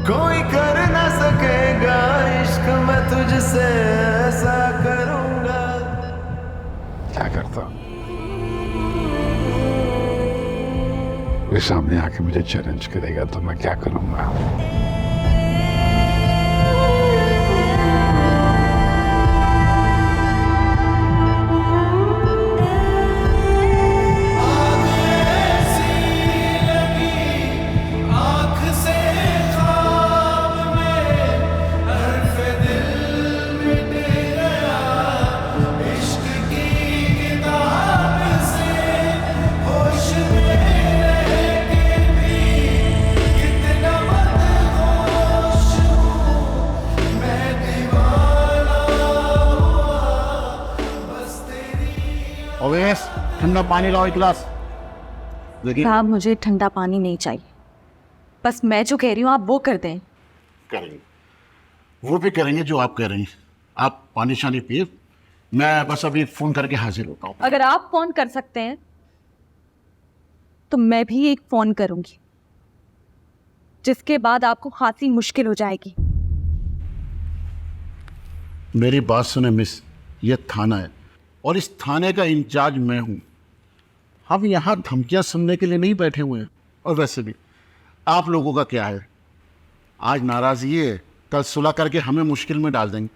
कोई कर ना सकेगा इश्क मैं तुझसे ऐसा करूंगा। क्या करता कोई सामने आके मुझे चैलेंज करेगा तो मैं क्या करूंगा? ओवेस, ठंडा पानी लाओ एक गिलास। देखिए साहब मुझे ठंडा पानी नहीं चाहिए, बस मैं जो कह रही हूँ आप वो कर दें। करेंगे, वो भी करेंगे जो आप कह रही हैं। आप पानी शानी पिए, मैं बस अभी फोन करके हाजिर होता हूँ। अगर आप फोन कर सकते हैं तो मैं भी एक फोन करूंगी, जिसके बाद आपको खासी मुश्किल हो जाएगी। मेरी बात सुने मिस, ये थाना है और इस थाने का इंचार्ज मैं हूँ। हम यहाँ धमकियाँ सुनने के लिए नहीं बैठे हुए हैं। और वैसे भी आप लोगों का क्या है, आज नाराज़गी है, कल सुलह करके हमें मुश्किल में डाल देंगे।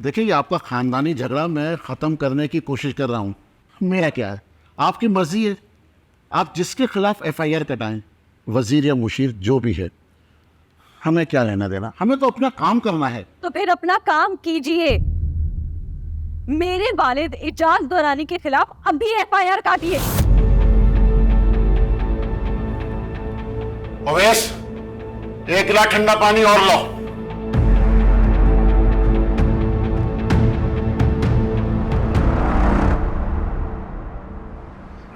देखिए ये आपका ख़ानदानी झगड़ा मैं ख़त्म करने की कोशिश कर रहा हूँ। मेरा क्या है, आपकी मर्ज़ी है, आप जिसके खिलाफ FIR कटाएं, वज़ीर या मुशीर जो भी है, हमें क्या लेना देना, हमें तो अपना काम करना है। तो फिर अपना काम कीजिए। मेरे वालिद इजाज दौरानी के खिलाफ अभी FIR काटिए। ओवेस, एक गिलास ठंडा पानी और लो।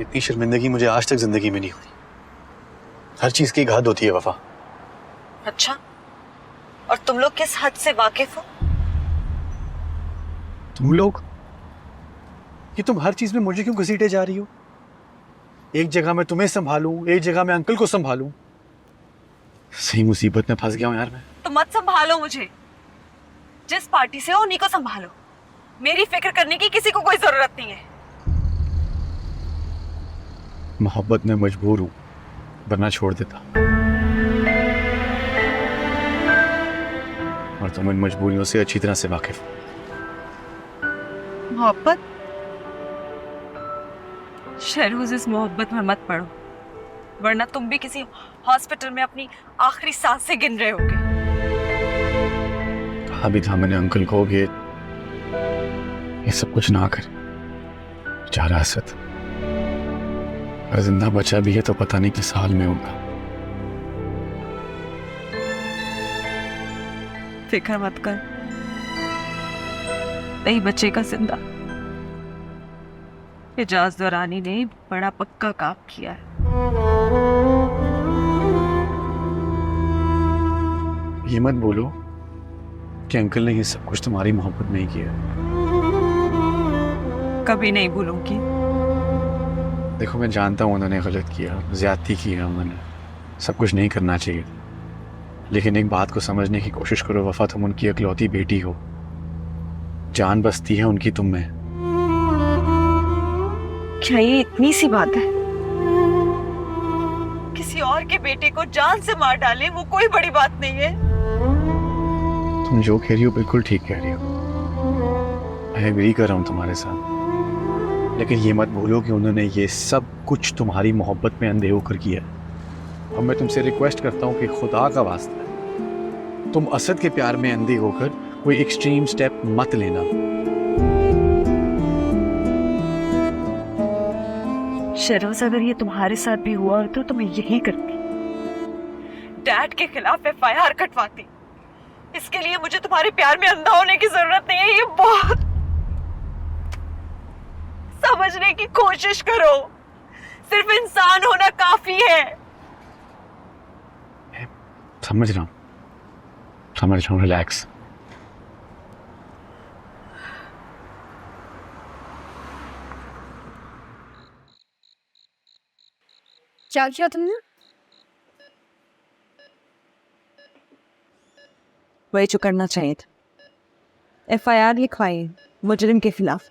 इतनी शर्मिंदगी मुझे आज तक जिंदगी में नहीं हुई। हर चीज की एक हद होती है वफा। अच्छा, और तुम लोग किस हद से वाकिफ हो? तुम लोग कि तुम हर चीज में मुझे क्यों घसीटे जा रही हो? एक जगह मैं तुम्हें संभालूं, एक जगह मैं अंकल को संभालूं। सही मुसीबत में फंस गया हूं यार मैं। तो मत संभालो मुझे, जिस पार्टी से हो उन्हीं को संभालो। मेरी फिक्र करने की किसी को कोई जरूरत नहीं है। मोहब्बत में मजबूर हूं, वरना छोड़ देता। और तुम इन मजबूरियों से अच्छी तरह से वाकिफ हो। मोहब्बत? शहरोज, इस मोहब्बत में मत पड़ो, वरना तुम भी किसी हॉस्पिटल में अपनी आखिरी सांस से गिन रहे होगे। कहा भी था मैंने अंकल को कि ये सब कुछ ना करे। बेचारा असद अगर जिंदा बचा भी है तो पता नहीं किस हाल में होगा। फिक्र मत कर, नहीं बचेगा जिंदा। इजाज दौरानी ने बड़ा पक्का काम किया है। ये मत बोलो कि अंकल ने ये सब कुछ तुम्हारी मोहब्बत में ही किया। कभी नहीं भूलूंगी। देखो मैं जानता हूँ उन्होंने गलत किया, ज्यादती की है उन्होंने, सब कुछ नहीं करना चाहिए। लेकिन एक बात को समझने की कोशिश करो वफा, तुम उनकी इकलौती बेटी हो। जान बसती है उनकी तुम में। क्या ये इतनी सी बात है? किसी और के बेटे को जान से मार डाले वो कोई बड़ी बात नहीं है। तुम जो कह रही हो बिल्कुल ठीक कह रही हो, मैं एग्री कर रहा हूँ तुम्हारे साथ। लेकिन ये मत भूलो कि उन्होंने ये सब कुछ तुम्हारी मोहब्बत में अंधे होकर किया। और मैं तुमसे रिक्वेस्ट करता हूँ कि खुदा का वास्ता है, तुम असद के प्यार में अंधे होकर कोई एक्सट्रीम स्टेप मत लेना। शहरोज, अगर ये तुम्हारे साथ भी हुआ होता तो मैं यही करती, डैड के खिलाफ FIR कटवाती। इसके लिए मुझे तुम्हारे प्यार में अंधा होने की जरूरत नहीं है। ये बहुत समझने की कोशिश करो, सिर्फ इंसान होना काफी है। समझ रहा हूँ, रिलैक्स। क्या किया तुमने? वही जो करना चाहिए था। FIR लिखवाइए मुजरिम के खिलाफ।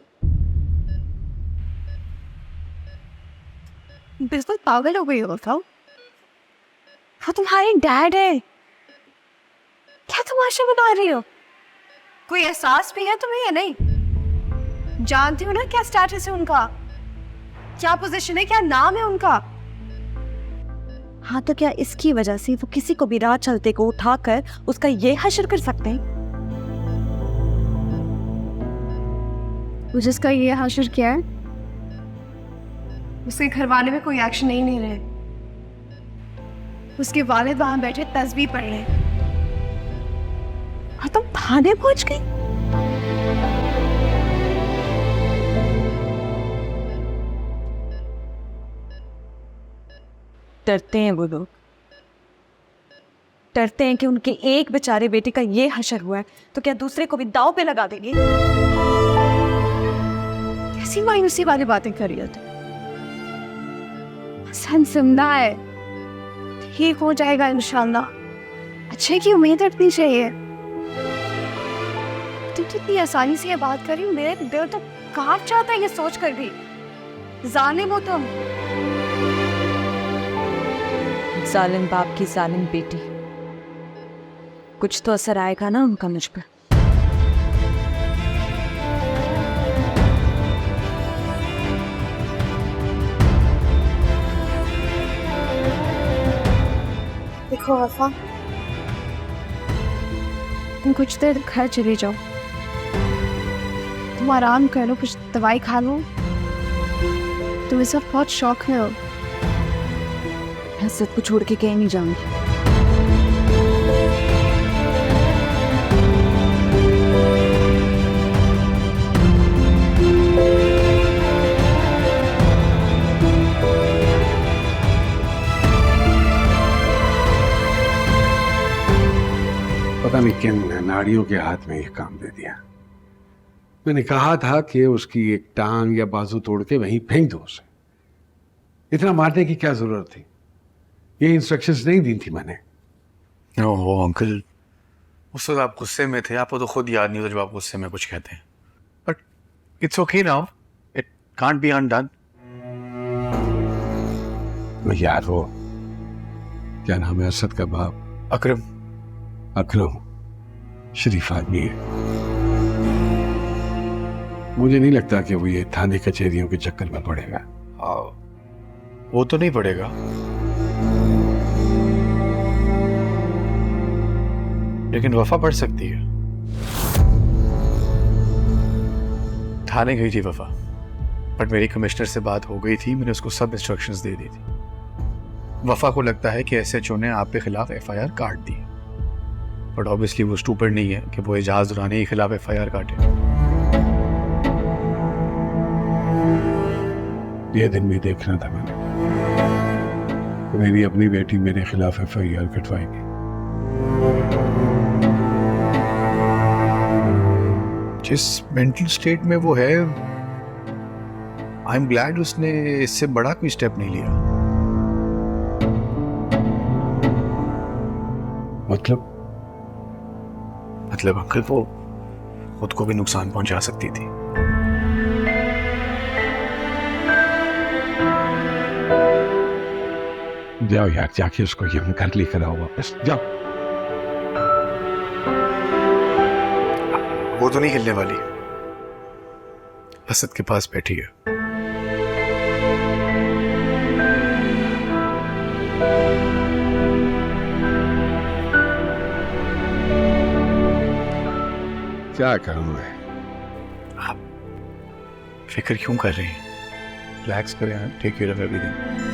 बिल्कुल पागल हो गई हो बताओ। वो तुम्हारे डैड है, क्या तमाशा बना रही हो? कोई एहसास भी है तुम्हें या नहीं? जानती हो ना क्या स्टेटस है उनका, क्या पोजीशन है, क्या नाम है उनका? हाँ तो क्या इसकी वजह से वो किसी को भी राह चलते को उठाकर उसका ये हश्र कर सकते हैं? वो जिसका ये हश्र किया है उसके घर वाले में कोई एक्शन नहीं ले रहे। उसके वालिद वहां बैठे तस्बीह पढ़ रहे हैं और तुम थाने पहुंच गई। डरते हैं वो लोग, डरते हैं कि उनके एक बेचारे बेटे का ये हशर हुआ है तो क्या दूसरे को भी दाव पे लगा देंगे। कैसी मायूसी वाली बातें कर रही हो तुम? हसन जिंदा है, ठीक हो जाएगा इंशाल्लाह। अच्छे की उम्मीद रखनी चाहिए। तुम कितनी आसानी से ये बात कर रही हो, मेरे दिल तो कांप जाता है ये सोच कर भी। जालिम हो तुम, जालिम बाप की जालिम बेटी। कुछ तो असर आएगा ना उनका मुझ पर। देखो वफा, तुम कुछ देर घर चले जाओ, तुम आराम कर लो, कुछ दवाई खा लो। तुम्हें सब बहुत शौक है। हसरत को छोड़ के कहीं नहीं जाऊंगी। पता नहीं किन नाड़ियों के हाथ में ये काम दे दिया। मैंने कहा था कि उसकी एक टांग या बाजू तोड़ के वहीं फेंक दो उसे। इतना मारने की क्या जरूरत थी? ये इंस्ट्रक्शंस नहीं दी थी मैंने। ओहो अंकल, उस वक्त आप गुस्से में थे, आपको तो खुद याद नहीं होता जब आप गुस्से में कुछ कहते हैं। But it's okay now, it can't be undone. यार वो क्या नाम है असद का बाप? अकरम। अकरम शरीफ आदमी है। मुझे नहीं लगता कि वो ये थाने कचहरियों के चक्कर में पड़ेगा। वो तो नहीं पड़ेगा, लेकिन वफा पढ़ सकती है। थाने गई थी वफा, बट मेरी कमिश्नर से बात हो गई थी, मैंने उसको सब इंस्ट्रक्शंस दे दी थी। वफा को लगता है कि SHO ने आप पे खिलाफ FIR काट दी, बट ऑब्वियसली वो स्टूपिड नहीं है कि वो एजाज दुरानी के खिलाफ FIR काटे। ये दिन भी देखना था मैंने, मेरी अपनी बेटी मेरे खिलाफ FIR कटवाएगी। जिस मेंटल स्टेट में वो है, आई एम ग्लैड उसने इससे बड़ा कोई स्टेप नहीं लिया। मतलब अंकल वो खुद को भी नुकसान पहुंचा सकती थी। जाओ यार, जाके उसको ये कर लेकर आओ वापस, जाओ। वो तो नहीं हिलने वाली, असद के पास बैठी है। क्या करूं मैं? आप फिक्र क्यों कर रही हैं? रिलैक्स करें, टेक केयर ऑफ एवरीथिंग।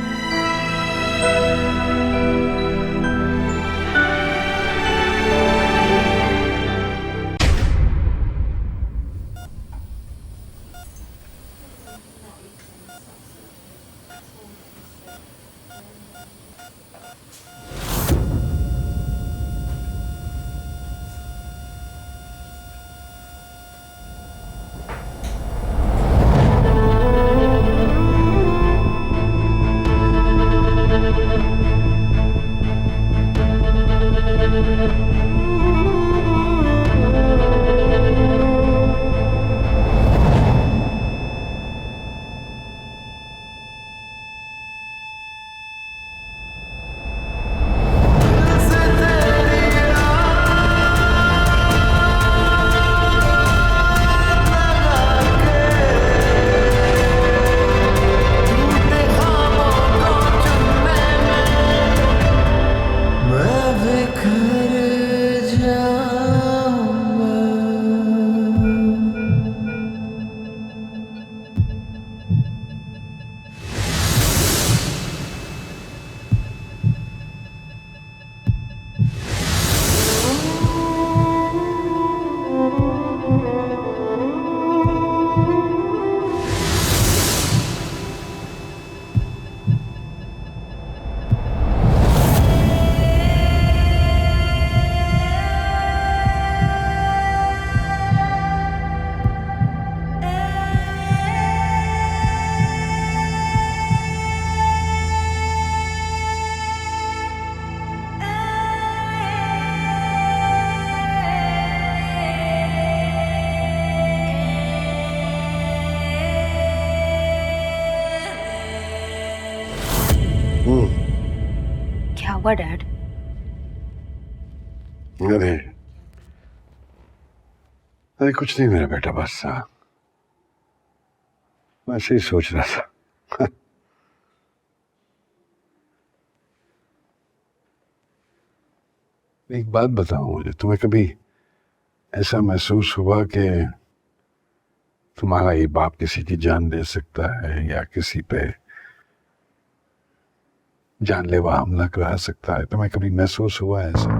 हुआ डैड? अरे अरे कुछ नहीं मेरा बेटा, बस मैं ऐसे ही सोच रहा था। एक बात बताओ मुझे, तुम्हें कभी ऐसा महसूस हुआ कि तुम्हारा ये बाप किसी की जान दे सकता है या किसी पे जानलेवा हमला करा सकता है? तुम्हें कभी महसूस हुआ ऐसा?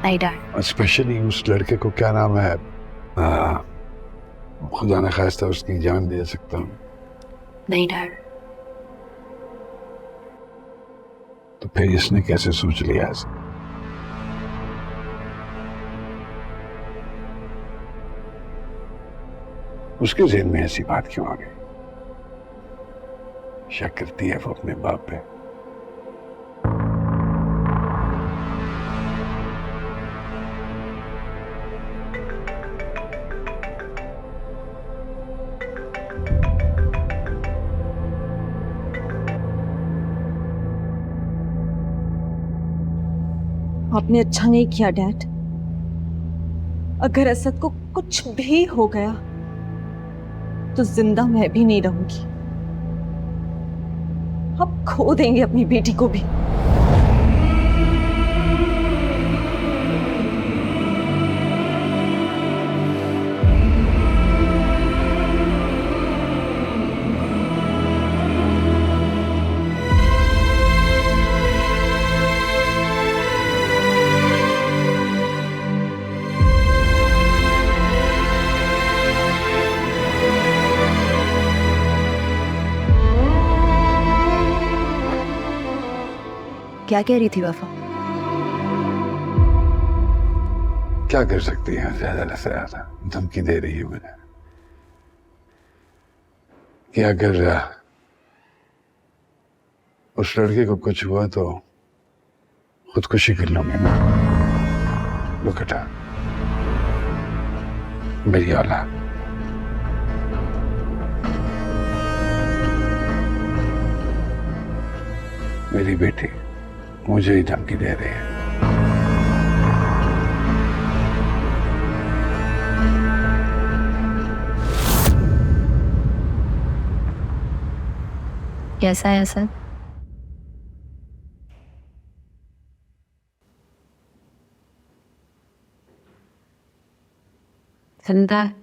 नहीं डैड। स्पेशली उस लड़के को, क्या नाम है, खुदा न खास्ता उसकी जान दे सकता हूँ। नहीं डैड। तो फिर इसने कैसे सोच लिया ऐसा? उसके ज़हन में ऐसी बात क्यों आ गई? शक करती है वो अपने बाप पे। आपने अच्छा नहीं किया डैड। अगर असद को कुछ भी हो गया तो जिंदा मैं भी नहीं रहूंगी। आप खो देंगे अपनी बेटी को भी। क्या कह रही थी वफा? क्या कर सकती है, ज्यादा से ज्यादा धमकी दे रही है मुझे कि अगर उस लड़के को कुछ हुआ तो खुदकुशी कर लूंगी मैं। Look at her, मेरी औलाद। मेरी बेटी मुझे ही धमकी दे रही है। कैसा है असद? जिंदा है?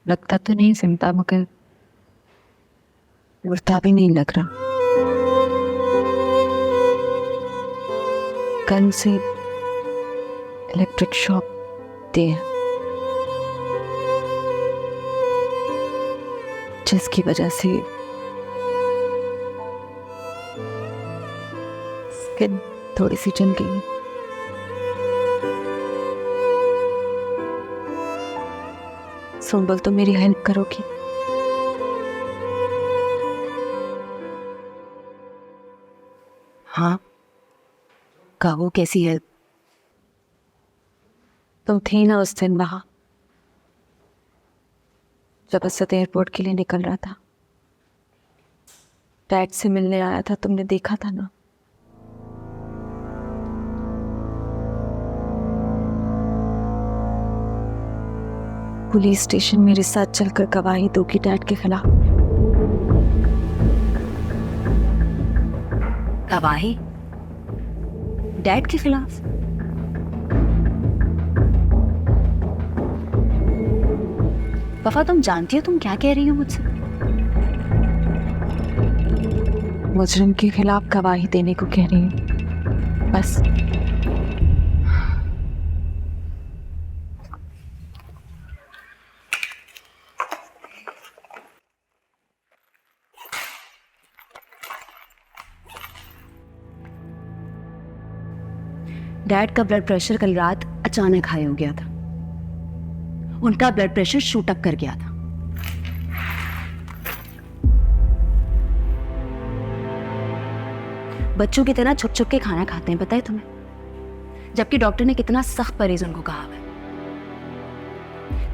लगता तो नहीं जिंदा, मगर मुर्दा भी नहीं लग रहा। गन से इलेक्ट्रिक शॉक दिए, जिसकी वजह से स्किन थोड़ी सी जल गई। सुंबल तो मेरी हेल्प करोगी? हाँ, कहो कैसी हेल्प? तुम थी ना उस दिन वहां जब असद एयरपोर्ट के लिए निकल रहा था, डैड से मिलने आया था, तुमने देखा था ना? पुलिस स्टेशन मेरे साथ चलकर गवाही दोगी डैड के खिलाफ। गवाही डैड के खिलाफ? वफा, तुम जानती हो तुम क्या कह रही हो मुझसे? मुजरिम के खिलाफ गवाही देने को कह रही हूँ, बस। डैड का ब्लड प्रेशर कल रात अचानक हाई हो गया था। उनका ब्लड प्रेशर शूट अप कर गया था। बच्चों की तरह छुप छुप के खाना खाते हैं, पता है तुम्हें? जबकि डॉक्टर ने कितना सख्त परहेज उनको कहा है।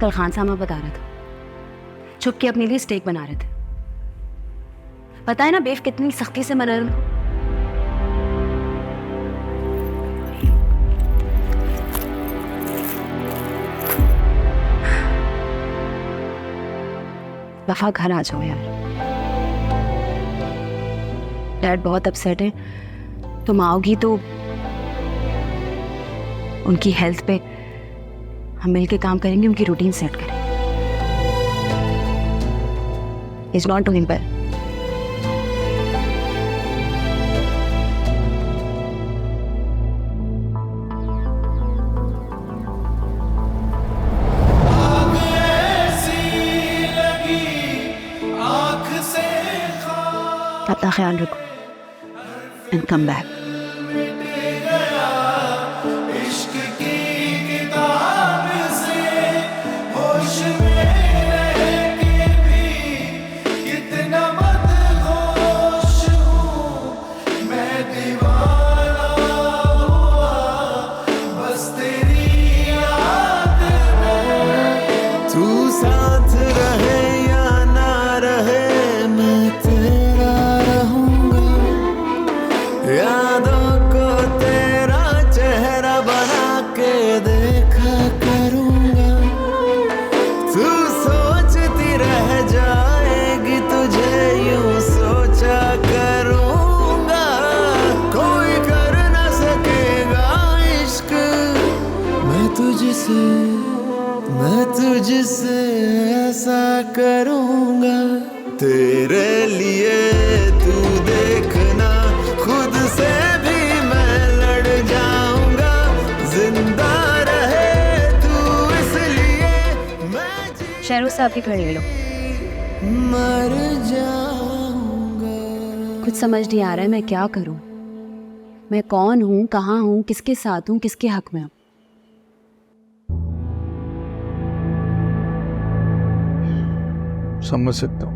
कल खान साहब बता रहा था, छुप के अपने लिए स्टेक बना रहे थे। पता है ना बेफ कितनी सख्ती से मना रहा हूं? वफा घर आ जाओ यार, डैड बहुत अपसेट है। तुम आओगी तो उनकी हेल्थ पे हम मिलके काम करेंगे, उनकी रूटीन सेट करेंगे। It's not doing well. अपना ख्याल रखो एंड कम बैक। तू साथ रहे या ना रहे मैं तेरा रहूंगा, यादों को तेरा चेहरा बना के देखा करूंगा। तू सोचती रह जाएगी तुझे यूं सोचा करूंगा, कोई कर न सकेगा इश्क मैं तुझसे ऐसा करूंगा। तेरे लिए तू देखना खुद से भी मैं लड़ जाऊंगा, जिंदा रहे तू इसलिए मैं शहरों से आपकी खड़ी ले लो। मर जाऊंगा। कुछ समझ नहीं आ रहा है मैं क्या करूं। मैं कौन हूं, कहां हूं, किसके साथ हूं, किसके हक में हूं। समझ सकता हूँ।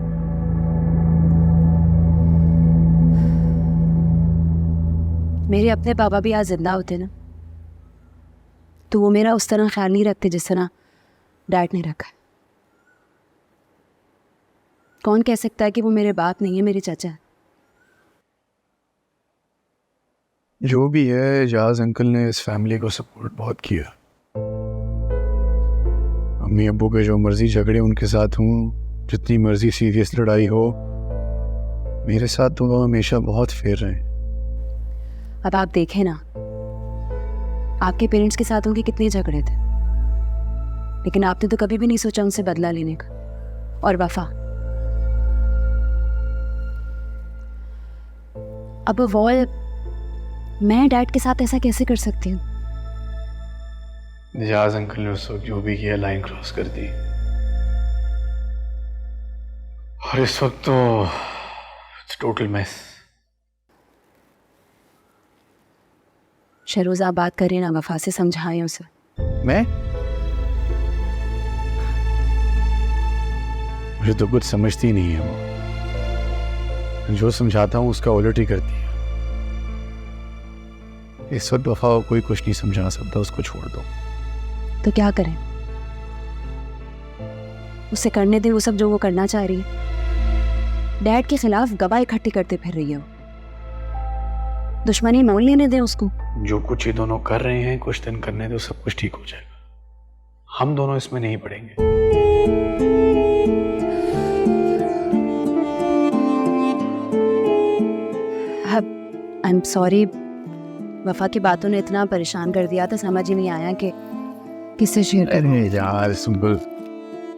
मेरे अपने पापा भी आज जिंदा होते ना, तो वो मेरा उस तरह ख्याल नहीं रखते जिस तरह डैड ने रखा है। कौन कह सकता है कि वो मेरे बाप नहीं है, मेरे चाचा है। जो भी है, एजाज अंकल ने इस फैमिली को सपोर्ट बहुत किया। अम्मी अब्बू के जो मर्जी झगड़े उनके साथ हूँ, जितनी मर्जी सीरियस लड़ाई हो, मेरे साथ तो वो हमेशा बहुत फेयर रहे। अब आप देखें ना, आपके पेरेंट्स के साथ उनके कितने झगड़े थे, लेकिन आपने तो कभी भी नहीं सोचा उनसे बदला लेने का। और वफा, अब वो मैं डैड के साथ ऐसा कैसे कर सकती हूँ? एजाज अंकल ने उस वक्त जो भी किया लाइन क्रॉस कर दी, और इस वक्त तो टोटल मेस। शहरोज आप बात करें ना, वफा से समझाएं उसे। मैं मुझे तो कुछ समझती नहीं है वो, जो समझाता हूँ उसका उलट ही करती है। इस वक्त वफा को कोई कुछ नहीं समझा सकता, उसको छोड़ दो। तो क्या करें? उसे करने दे वो सब जो वो करना चाह रही है। डैड के खिलाफ गवाह इकट्ठी करते फिर रही है वो। दुश्मनी मोल लेने दें उसको। जो कुछ ये दोनों कर रहे हैं, कुछ दिन करने दो, सब कुछ ठीक हो जाएगा। हम दोनों इसमें नहीं पड़ेंगे। आई एम सॉरी, वफा की बातों ने इतना परेशान कर दिया था, समझ ही नहीं आया कि किससे शेयर करूं। अरे यार सिंपल,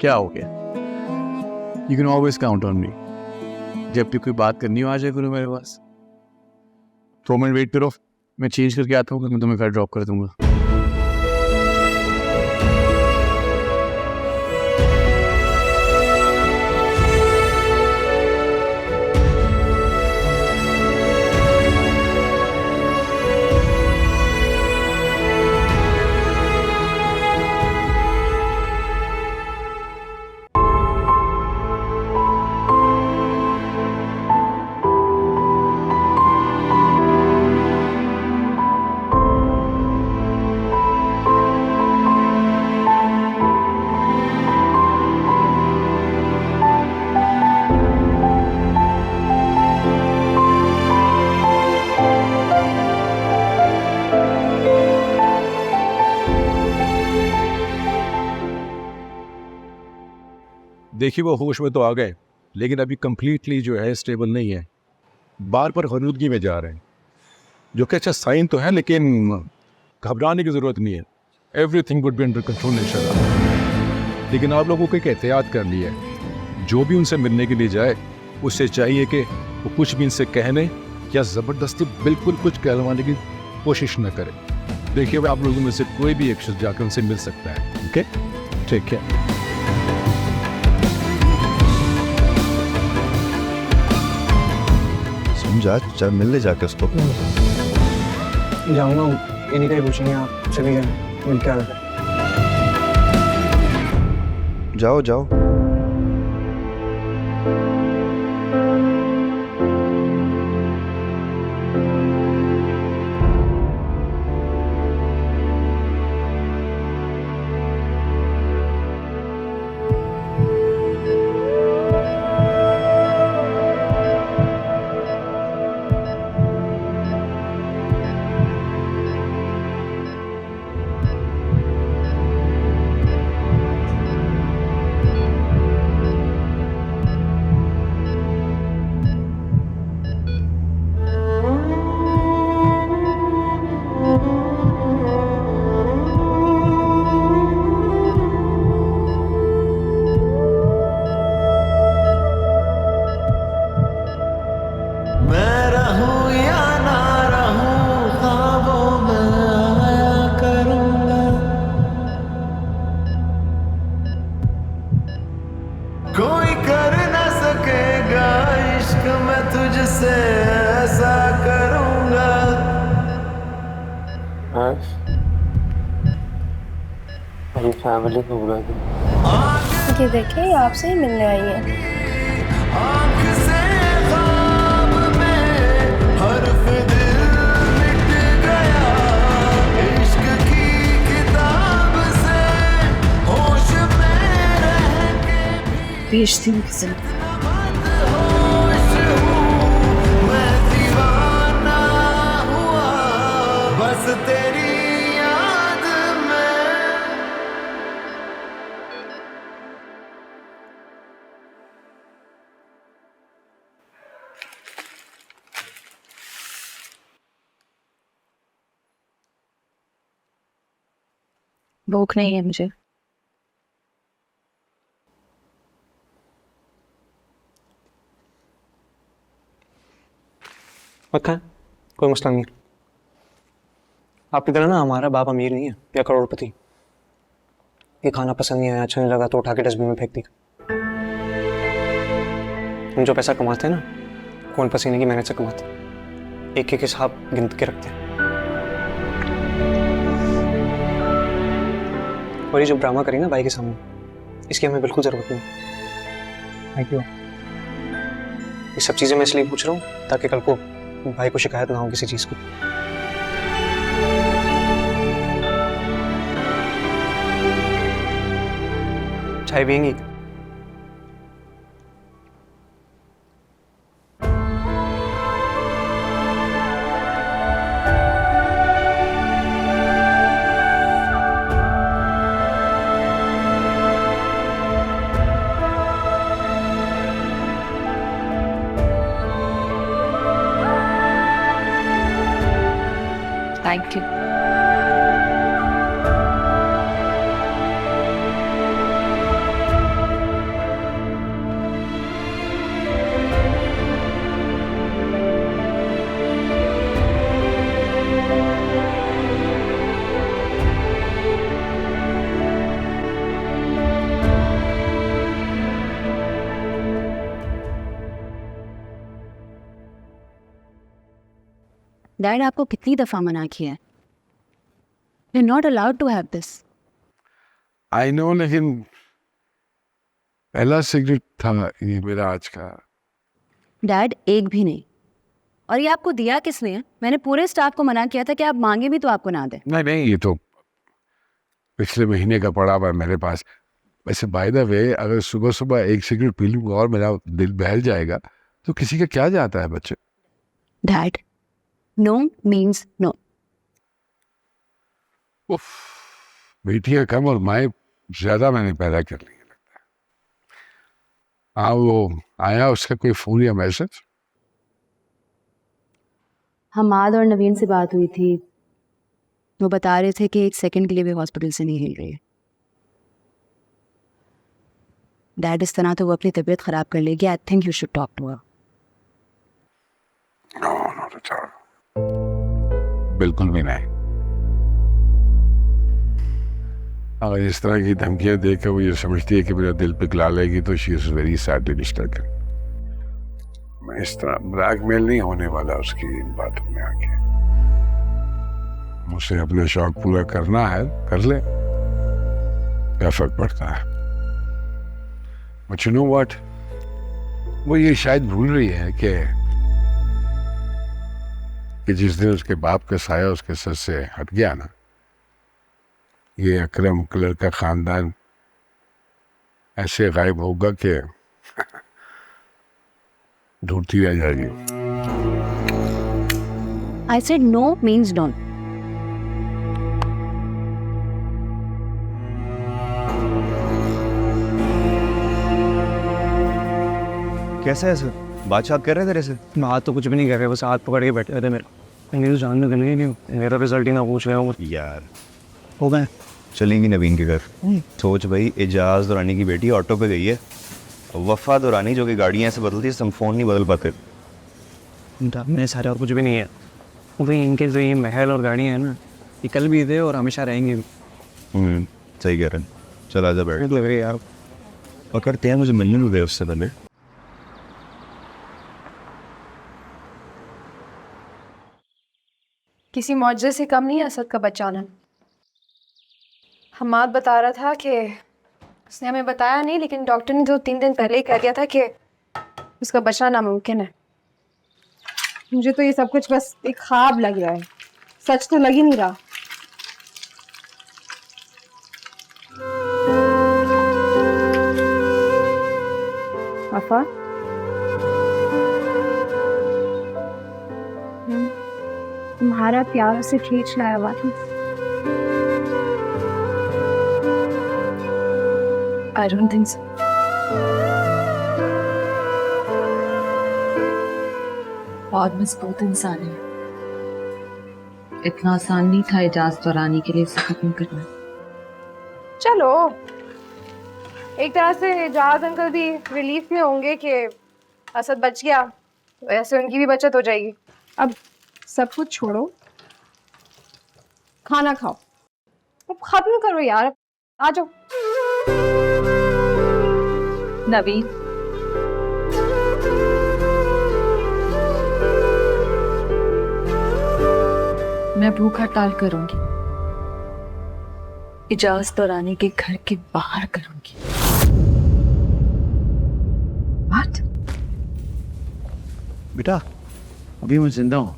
क्या हो गया? You can always count on me. जब भी कोई बात करनी हो आ जाए करो मेरे पास। 2 मिनट वेट करो, मैं चेंज करके आता हूँ, मैं तुम्हें घर ड्रॉप कर दूंगा। देखिए वो होश में तो आ गए, लेकिन अभी कंप्लीटली जो है स्टेबल नहीं है, बार बार गनुदगी में जा रहे हैं, जो कि अच्छा साइन तो है, लेकिन घबराने की ज़रूरत नहीं है। Everything would be under control इंशाल्लाह। लेकिन आप लोगों को एक एहतियात कर लिया है, जो भी उनसे मिलने के लिए जाए उससे चाहिए कि वो कुछ भी इनसे कहने या ज़बरदस्ती बिल्कुल कुछ कहलवाने की कोशिश न करे। देखिए आप लोगों में से कोई भी एक शख्स जाकर उनसे मिल सकता है। ओके, ठीक है। समझा, चल मिल ले जाके उसको। जाऊंगा, इन्हीं का ही पूछेंगे, आप चले गए मिल के आ गए। जाओ जाओ। मैं रहूं या ना रहूं, ख्वाबों में आया करूंगा। कोई कर न सकेगा इश्क, मैं तुझसे ऐसा करूंगा। मेरी फैमिली को बुला दो। ये देखिए, ये आपसे ही मिलने आई है। आँख से ख्वाब में हर्फ दिल मिट गया, इश्क की किताब से होश में रह के बेचती हूँ किसी होश हूँ, मैं दीवाना हुआ बस तेरी याद में। भूख नहीं है मुझे। पक्का कोई मसला नहीं। आपकी तरह ना हमारा बाप अमीर नहीं है या करोड़पति। ये खाना पसंद नहीं आया, अच्छा नहीं लगा तो उठा के डस्टबिन में फेंक दी। हम जो पैसा कमाते हैं ना, कौन पसीने की मेहनत से कमाते हैं, एक एक हिसाब गिनती के रखते हैं। और ये जो ड्रामा करी ना भाई के सामने, इसकी हमें बिल्कुल जरूरत नहीं। Thank you. ये सब चीजें मैं इसलिए पूछ रहा हूँ ताकि कल को भाई को शिकायत ना हो किसी चीज की। चाय पियेंगी? Thank you. डैड आपको कितनी दफा मना किया है, you are not allowed to have this. I know, लेकिन पहला सिगरेट था ये मेरा आज का। डैड एक भी नहीं। और ये आपको दिया किसने है? मैंने पूरे स्टाफ को मना किया था कि आप मांगे भी तो आपको ना दे। नहीं नहीं, ये तो पिछले महीने का पड़ा हुआ है मेरे पास। वैसे बाय द वे, अगर सुबह सुबह एक सिगरेट पी लूंगा और मेरा दिल बहल जाएगा तो किसी का क्या जाता है बच्चे। Dad, no means no. उफ, बेटियां कम और माएँ ज्यादा मैंने पैदा कर ली है लगता है। हाँ, वो आया उसका कोई फोन या मैसेज? हमाद और नवीन से बात हुई थी, वो बता रहे थे कि 1 सेकंड के लिए भी हॉस्पिटल से नहीं हिल रही है। डैड इस तरह तो वो अपनी तबीयत खराब कर लेगी। I think you should talk to her. No not at all, बिल्कुल भी नहीं। अगर इस तरह की धमकियां देकर वो ये समझती है कि मेरा दिल पिघला लेगी तो she is very sadly disturbed. मैं इस तरह ब्लैकमेल नहीं होने वाला उसकी इन बातों में आके। मुझसे अपना शौक पूरा करना है, कर ले, क्या फर्क पड़ता है। बट यू नो व्हाट, वो ये शायद भूल रही है कि जिस दिन उसके बाप का साया उसके सर से हट गया ना, ये अकरम कलर का खानदान ऐसे गायब होगा कि ढूंढती रह जाएगी। I said no means don't. कैसा है सर? बातचीत कर रहे थे तेरे से? बात तो कुछ भी नहीं कर रहे, बस हाथ पकड़ के बैठे थे मेरे। तो जानने देने ही नहीं, मेरा रिजल्ट ही ना पूछ रहे हो यार। हो गए। चलेंगी नवीन के घर। सोच भाई, एजाज दुरानी की बेटी ऑटो पे गई है, वफा दुरानी जो कि गाड़ियाँ ऐसे बदलती है, हम फ़ोन नहीं बदल पाते। मेरे सारे और कुछ भी नहीं है। वही इनके जो ये महल और गाड़ियाँ हैं ना, ये कल भी थे और हमेशा रहेंगे भी। सही कह रहे हैं। चल आजा बैठ। लग रही है आप पकड़ते हैं, मुझे मिलने नहीं दे उससे पहले। किसी मौजे से कम नहीं है असद का बचाना। हमाद बता रहा था कि उसने हमें बताया नहीं, लेकिन डॉक्टर ने 2-3 दिन पहले ही कह दिया था कि उसका बचना नामुमकिन है। मुझे तो ये सब कुछ बस एक ख्वाब लग रहा है, सच तो लग ही नहीं रहा। वफा, तुम्हारा प्यार से खींच लाया हुआ था। I don't think so. बहुत मजबूत इंसान है। इतना आसान नहीं था एजाज दौरानी के लिए इसे खत्म करना। चलो, एक तरह से एजाज अंकल भी रिलीफ में होंगे कि असद बच गया, तो ऐसे उनकी भी बचत हो जाएगी। अब सब कुछ छोड़ो, खाना खाओ, अब खत्म करो यार, आ जाओ। नवीन, मैं भूख हड़ताल करूंगी, एजाज दौरानी के घर के बाहर करूंगी। What? बेटा, अभी मैं जिंदा हूँ,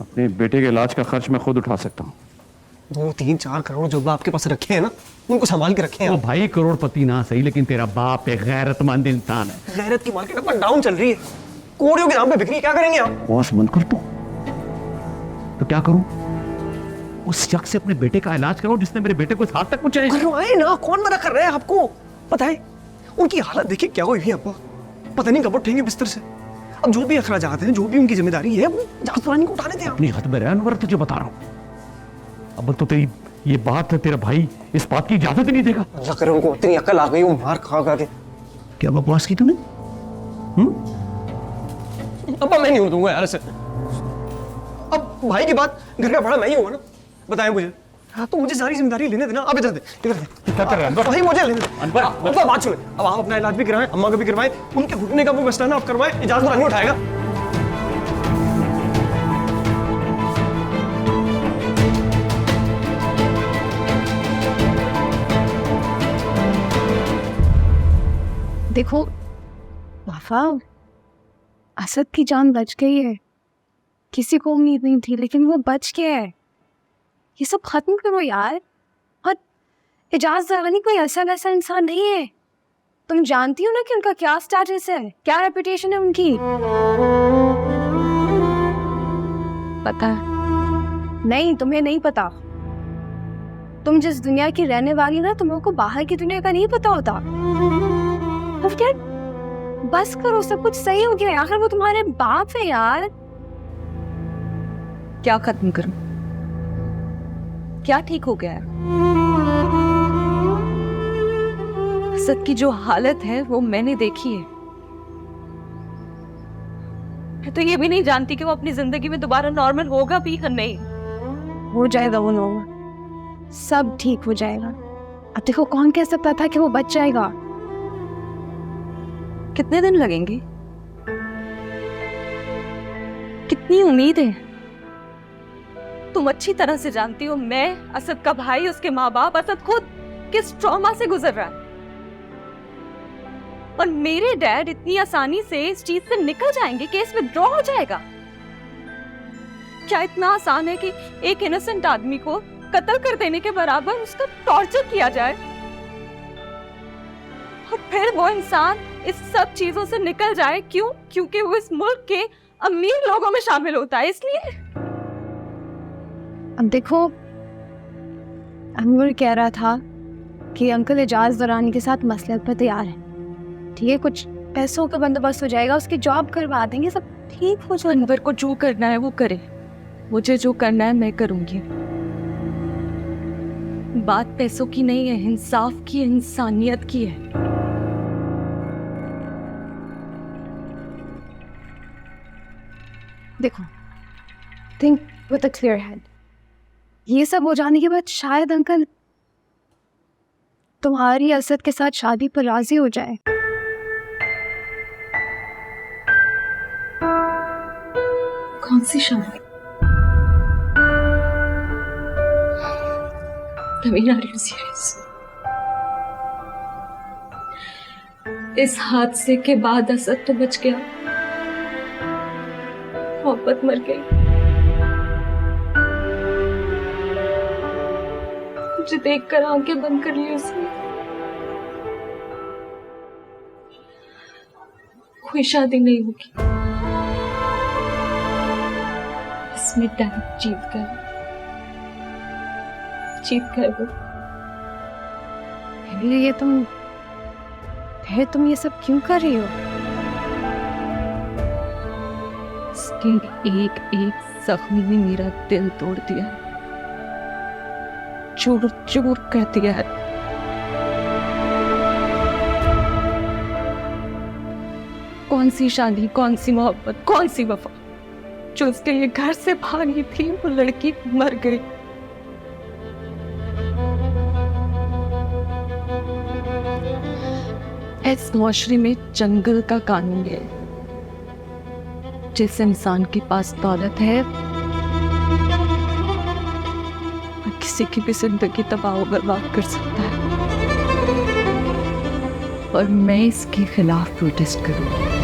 अपने बेटे के इलाज का खर्च मैं खुद उठा सकता हूँ। 2-3-4 करोड़ जो आपके पास रखे हैं ना, उनको संभाल के रखे हैं। वो भाई करोड़पति ना सही, लेकिन तेरा बाप एक गैरतमंद इंसान है। गैरत की मार्केट अपन डाउन चल रही है, कोड़ियों के नाम पे बिक्री, क्या करेंगे आप? बॉस बंद कर तो क्या करूं? उस शख्स से अपने बेटे का इलाज करो जिसने मेरे बेटे को इस हाथ तक पहुंचाया। करवाए ना, कौन मना कर रहा है आपको? पता है उनकी हालत देखिए क्या हुई है आपको, पता नहीं कब उठेंगे बिस्तर से। अब जो भी अखराजात हैं, जो भी उनकी जिम्मेदारी है, वो एजाज दौरानी को उठाने दें। अपनी हद में रह अनवर, तुझे बता रहा हूं। अब तो तेरी ये बात है, तेरा भाई इस बात की इजाजत ही नहीं देगा। अल्लाह करे उनको इतनी अकल आ गई, वो मार खा खा के। क्या बकवास की तूने? अब मैं नहीं दूंगा यार इसे। अब भाई की बात, घर का बड़ा मैं ही हूँ ना, बताएं मुझे। हाँ, तो मुझे सारी जिम्मेदारी लेने देना। आप इधर दे, भाई मुझे लेने दे। बात सुने, अब आप अपना इलाज भी कराएं, अम्मा का भी करवाएं, उनके घुटने का वो मसला ना आप करवाएं, एजाज दौरानी उठाएगा। देखो वफा, असद की जान बच गई है, किसी को उम्मीद नहीं थी, लेकिन वो बच गया है। ये सब खत्म करो यार। और एजाज दौरानी कोई ऐसा वैसा इंसान नहीं है, तुम जानती हो ना कि उनका क्या स्टेटस है, क्या रेपुटेशन है उनकी। पता है? नहीं, तुम्हें नहीं पता। तुम जिस दुनिया की रहने वाली ना, तुम लोगों को बाहर की दुनिया का नहीं पता होता। अब यार बस करो, सब कुछ सही हो गया, आखिर वो तुम्हारे बाप है यार। क्या खत्म करूं? क्या ठीक हो गया है? असद की जो हालत है वो मैंने देखी है। मैं तो ये भी नहीं जानती कि वो अपनी जिंदगी में दोबारा नॉर्मल होगा भी या नहीं। हो जाएगा वो नॉर्मल, सब ठीक हो जाएगा। अब देखो कौन कह सकता था कि वो बच जाएगा। कितने दिन लगेंगे? कितनी उम्मीद है? तुम अच्छी तरह से जानती हो मैं, असद का भाई, उसके माँ बाप, असद खुद किस ट्रॉमा से गुजर रहा है। और मेरे डैड इतनी आसानी से इस चीज से निकल जाएंगे, केस विथड्रॉ हो जाएगा। क्या इतना आसान है कि एक इनोसेंट आदमी को कत्ल कर देने के बराबर उसका टॉर्चर किया जाए? और फिर वो इंसान इस सब चीजों से निकल जाए, क्यों? क्योंकि वो इस मुल्क के अमीर लोगों में शामिल होता है, इसलिए। अब देखो अनवर कह रहा था कि अंकल एजाज दौरानी के साथ मसलहत पर तैयार है। ठीक है, कुछ पैसों का बंदोबस्त हो जाएगा, उसकी जॉब करवा देंगे, सब ठीक हो जाएगा। अनवर को जो करना है वो करे, मुझे जो करना है मैं करूंगी। बात पैसों की नहीं है, इंसाफ की, इंसानियत की है। देखो, think with a clear head. ये सब हो जाने के बाद शायद अंकल तुम्हारी असद के साथ शादी पर राजी हो जाए। कौन सी शादी? नवीन, आर यू सीरियस? इस हादसे के बाद असद तो बच गया, मोहब्बत मर गई। मुझे देखकर आंखें बंद कर ली उसने। कोई शादी नहीं होगी, इसमें डैड जीत गए वो। फिर तुम ये सब क्यों कर रही हो? इसके एक एक जख्म ने मेरा दिल तोड़ दिया, चूर चूर कर दिया है। कौन सी शादी, कौन सी मोहब्बत, कौन सी वफा? जो उसके लिए घर से भागी थी वो लड़की मर गई। इस मुआशरे में जंगल का कानून है, जिस इंसान के पास दौलत है किसी की भी जिंदगी तबाह बर्बाद कर सकता है। और मैं इसके खिलाफ प्रोटेस्ट करूंगी।